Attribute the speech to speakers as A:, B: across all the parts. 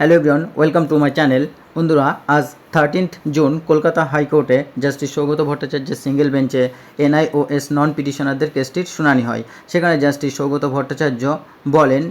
A: Hello everyone, welcome to my channel. বন্ধুরা, আজ 13 June Kolkata হাইকোর্টে জাস্টিস সৌগত ভট্টাচার্যের সিঙ্গেল বেঞ্চে এনআইওএস নন পিটিশনারদের কেসটির শুনানি হয়। সেখানে জাস্টিস সৌগত ভট্টাচার্য বলেন,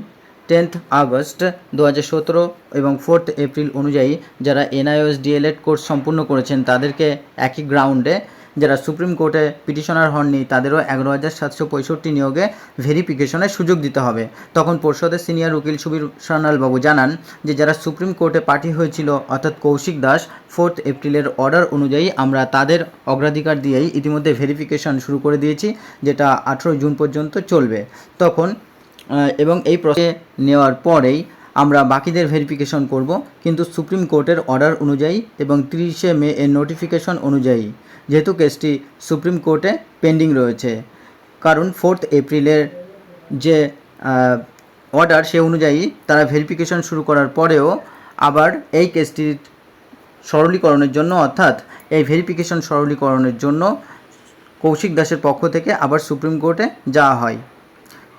A: 10 আগস্ট 2017 এবং 4 এপ্রিল অনুযায়ী যারা এনআইওএস ডিএলএড কোর্স সম্পূর্ণ করেছেন তাদেরকে একই গ্রাউন্ডে, যারা সুপ্রিম কোর্টে পিটিশনার হননি তাদেরও 11,765 নিয়োগে ভেরিফিকেশনের সুযোগ দিতে হবে। তখন পর্ষদের সিনিয়র উকিল সুবীর সান্যালবাবু জানান যে যারা সুপ্রিম কোর্টে পার্টি হয়েছিল অর্থাৎ কৌশিক দাস, 4 এপ্রিলের অর্ডার অনুযায়ী আমরা তাদের অগ্রাধিকার দিয়েই ইতিমধ্যে ভেরিফিকেশন শুরু করে দিয়েছি, যেটা 18 জুন পর্যন্ত চলবে। তখন এবং এই প্রসেসে নেওয়ার পরেই আমরা বাকিদের ভেরিফিকেশন করব, কিন্তু সুপ্রিম কোর্টের অর্ডার অনুযায়ী এবং 30শে মে এর নোটিফিকেশন অনুযায়ী, যেহেতু কেসটি সুপ্রিম কোর্টে পেন্ডিং রয়েছে। কারণ 4 এপ্রিলের যে অর্ডার সে অনুযায়ী তারা ভেরিফিকেশন শুরু করার পরেও আবার এই কেসটির সরলীকরণের জন্য, অর্থাৎ এই ভেরিফিকেশন সরলীকরণের জন্য কৌশিক দাসের পক্ষ থেকে আবার সুপ্রিম কোর্টে যাওয়া হয়।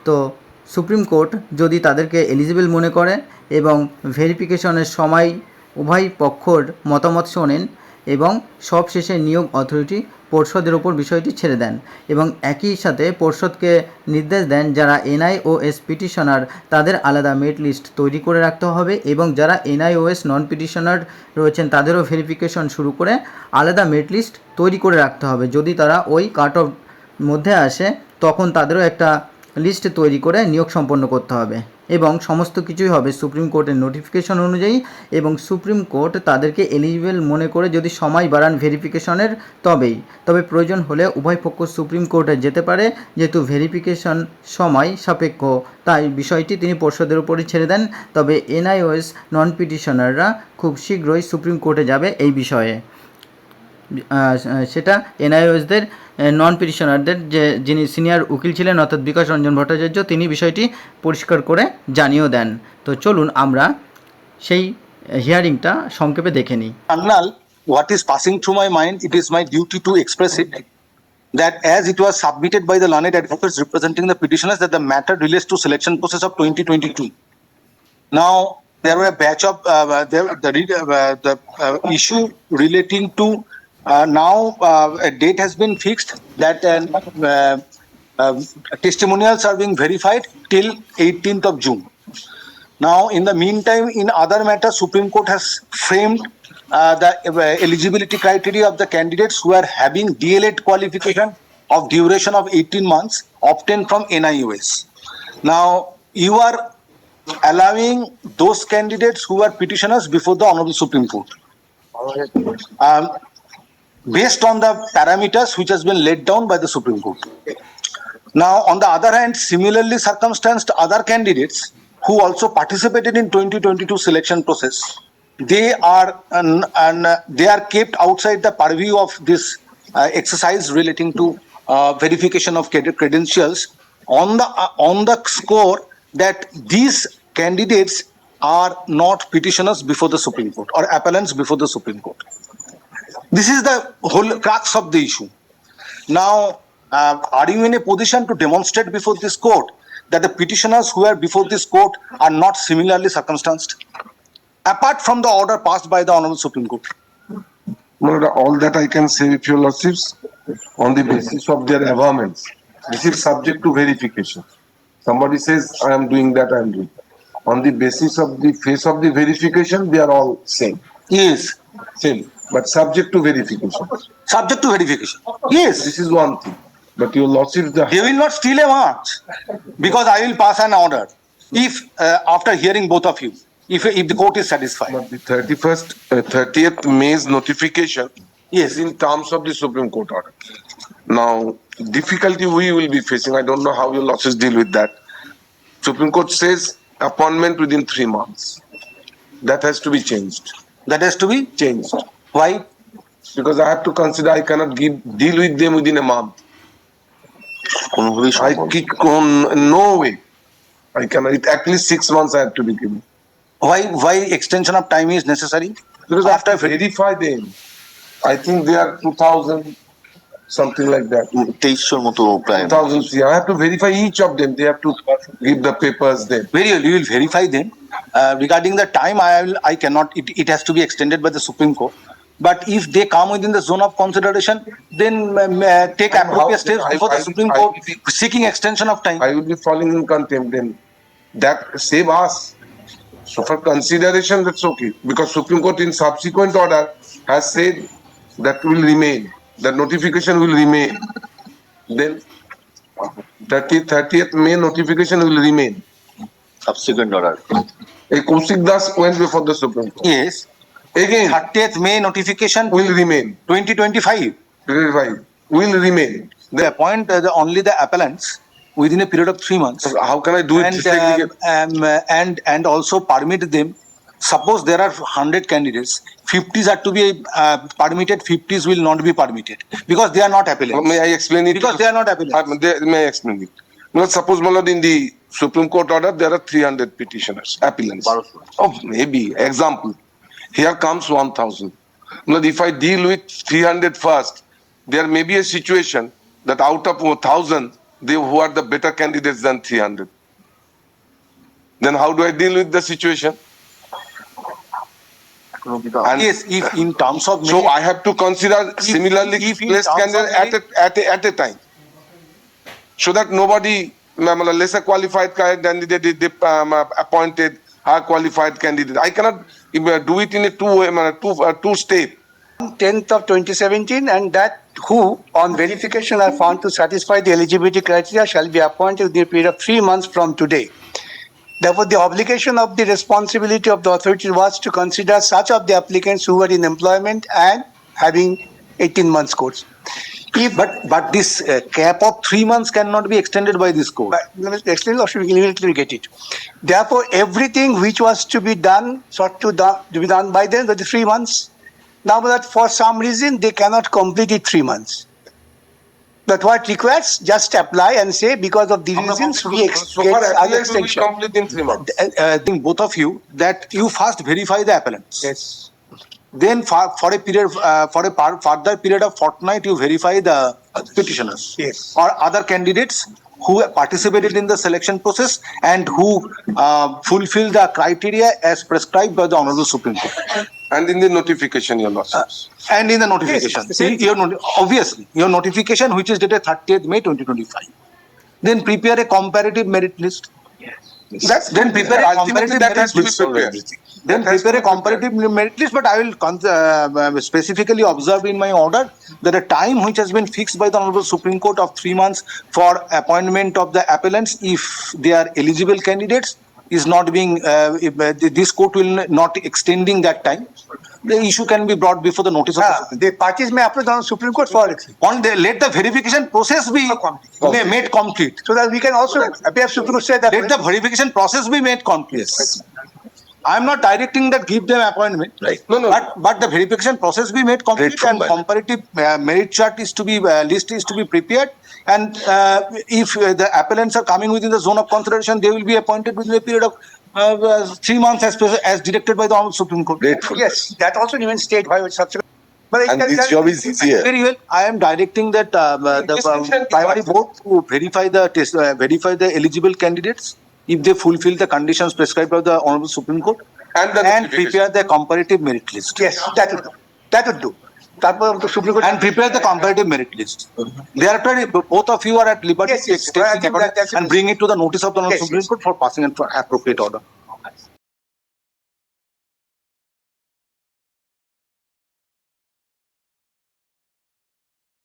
A: তো সুপ্রিম কোর্ট যদি তাদেরকে এলিজিবল মনে করে এবং ভেরিফিকেশনের সময় উভয় পক্ষর মতামত শোনেন এবং সবশেষে নিয়োগ অথরিটি পর্ষদের ওপর বিষয়টি ছেড়ে দেন এবং একই সাথে পর্ষদকে নির্দেশ দেন যারা এনআইওএস পিটিশনার তাদের আলাদা মেরিট লিস্ট তৈরি করে রাখতে হবে এবং যারা এনআইওএস নন পিটিশনার রয়েছেন তাদেরও ভেরিফিকেশন শুরু করে আলাদা মেরিট লিস্ট তৈরি করে রাখতে হবে। যদি তারা ওই কাট অফ মধ্যে আসে তখন তাদেরও একটা লিস্ট তৈরি করে নিয়োগ সম্পন্ন করতে হবে এবং সমস্ত কিছুই হবে সুপ্রিম কোর্টের নোটিফিকেশন অনুযায়ী। এবং সুপ্রিম কোর্ট তাদেরকে এলিজিবল মনে করে যদি সময় বাড়ান ভেরিফিকেশনের তবে প্রয়োজন হলে উভয় পক্ষ সুপ্রিম কোর্টে যেতে পারে, যেহেতু ভেরিফিকেশন সময় সাপেক্ষ তাই বিষয়টি তিনি পর্ষদের উপরই ছেড়ে দেন। তবে এনআইওএস নন পিটিশনাররা খুব শীঘ্রই সুপ্রিম কোর্টে যাবে এই বিষয়ে। সেটা এনআইওএসদের নন পিটিশনারদের যিনি সিনিয়র উকিল ছিলেন অর্থাৎ বিকাশ রঞ্জন ভট্টাচার্য, তিনি বিষয়টি পরিষ্কার করে জানিয়েও দেন। তো চলুন আমরা সেই হিয়ারিংটা সংক্ষেপে দেখে নিই।
B: What is passing through my mind, it is my duty to express it, that as it was submitted by the learned advocates representing the petitioners, that the matter relates to selection process of 2022. Now, there were a batch of the issue relating to now a date has been fixed that testimonials are being verified till 18th of June. Now, in the meantime, in other matters, Supreme Court has framed the eligibility criteria of the candidates who are having DLED qualification of duration of 18 months obtained from NIOS. Now, you are allowing those candidates who are petitioners before the Honorable Supreme Court. Based on the parameters which has been laid down by the Supreme Court. Now, on the other hand, similarly circumstanced other candidates who also participated in 2022 selection process, they are kept outside the purview of this exercise relating to verification of credentials on the score that these candidates are not petitioners before the Supreme Court or appellants before the Supreme Court. This is the whole crux of the issue. Now, are you in a position to demonstrate before this court that the petitioners who are before this court are not similarly circumstanced, apart from the order passed by the Honorable Supreme Court?
C: No, all that I can say, if your lordships, on the basis of their avowments, this is subject to verification. Somebody says, I am doing that, I am doing that. On the basis of the face of the verification, they are all same.
B: Yes.
C: Same, but subject to verification.
B: Subject to verification. Yes.
C: This is one thing. But your lordships,
B: They will not steal a march because I will pass an order if after hearing both of you, if the court is satisfied.
C: but the 30th May's notification
B: Yes.
C: is in terms of the Supreme Court order. Now, difficulty we will be facing, I don't know how your lordships deal with that. Supreme Court says appointment within 3 months. That has to be changed.
B: That has to be
C: Changed.
B: why?
C: Because I have to consider I cannot deal with them within a month. I kick on no way. I cannot. At least 6 months I have to be given.
B: Why extension of time is necessary?
C: Because after I verify them, I think they are 2000 something like that.
B: 2300 মতো প্রায়
C: 2000. I have to verify each of them. They have to give the papers there.
B: Very well, you will verify them. Regarding the time, I cannot. It has to be extended by the Supreme Court. But if they come within the zone of consideration, then take appropriate steps before the Supreme Court seeking extension of time.
C: I will be falling in contempt then. That save us. So for consideration, that's okay. Because Supreme Court in subsequent order has said that will remain. The notification will remain. Then 30th May notification will remain.
B: Subsequent order.
C: A Kaushik Das went before the Supreme Court.
B: Yes.
C: Again,
B: 30th May notification
C: will remain.
B: 2025.
C: 25 will remain.
B: They appoint only the appellants within a period of 3 months.
C: So how can I do it?
B: And also permit them. Suppose there are 100 candidates, 50s are to be permitted, 50s will not be permitted because they are not appellants.
C: May I explain it?
B: Because they are not appellants.
C: May I explain it? Well, suppose Malad, in the Supreme Court order there are 300 petitioners, appellants. Oh, maybe. Example. Here comes 1,000. Malad, if I deal with 300 first, there may be a situation that out of 1,000, they who are the better candidates than 300. Then how do I deal with the situation?
B: And yes, if in terms of
C: so I have to consider similarly placed candidate at a time, so that nobody lesser qualified candidate is appointed, higher qualified candidate. I cannot do it in a two step.
D: 10th of 2017, and that who on verification are found to satisfy the eligibility criteria shall be appointed within a period of 3 months from today. Therefore, the obligation of the responsibility of the authority was to consider such of the applicants who were in employment and having 18 months course.
B: But this cap of 3 months cannot be extended by this court.
D: Let me explain, or should we immediately get it? Therefore, everything which was to be done, sought to be done by them, the 3 months. Now that for some reason they cannot complete it 3 months. But what requires, just apply and say because of the reasons we get other extension.
C: Complete in 3 months.
B: Think both of you that you first verify the appellants.
D: Yes.
B: Then for a period further period of fortnight you verify the petitioners.
D: Yes.
B: Or other candidates who participated in the selection process and who fulfill the criteria as prescribed by the Honorable Supreme Court.
C: And in the notification, your losses.
B: And in the notification,
D: Yes,
B: obviously, your notification which is dated 30th May 2025. Then prepare a comparative merit list.
C: That's
B: Then prepare a
C: ultimately
B: comparative
C: that has to be
B: merit
C: prepared.
B: list. Then prepare a comparative merit list, but I will specifically observe in my order that the time which has been fixed by the Honorable Supreme Court of 3 months for appointment of the appellants, if they are eligible candidates, is not being, this court will not extending that time. The issue can be brought before the notice of the Supreme Court.
D: The parties may approach the Supreme Court for it.
B: Let the verification process be made complete.
D: So that we can also appear Supreme Court say that.
B: Let the verification process be made complete.
C: Yes.
B: I am not directing that give them appointment.
C: Right. No.
B: But the verification process be made complete and comparative merit chart is to be list is to be prepared. And if the appellants are coming within the zone of consideration, they will be appointed within a period of 3 months as directed by the Honorable Supreme Court.
C: Grateful.
D: Yes, that also remains state by subsequent. But
C: And this job is easier.
B: Very well. I am directing that the primary board to verify the eligible candidates if they fulfill the conditions prescribed by the Honorable Supreme Court and prepare the comparative merit list.
D: Yes, that would do. That would do. The Supreme Court
B: And prepare the comparative merit list. Thereafter, both of you are at liberty
D: Yes,
B: to
D: yes.
B: extend
D: I think
B: it
D: that's
B: and bring it to the notice of the Honorable
D: Yes,
B: Supreme
D: yes.
B: Court for passing an appropriate order.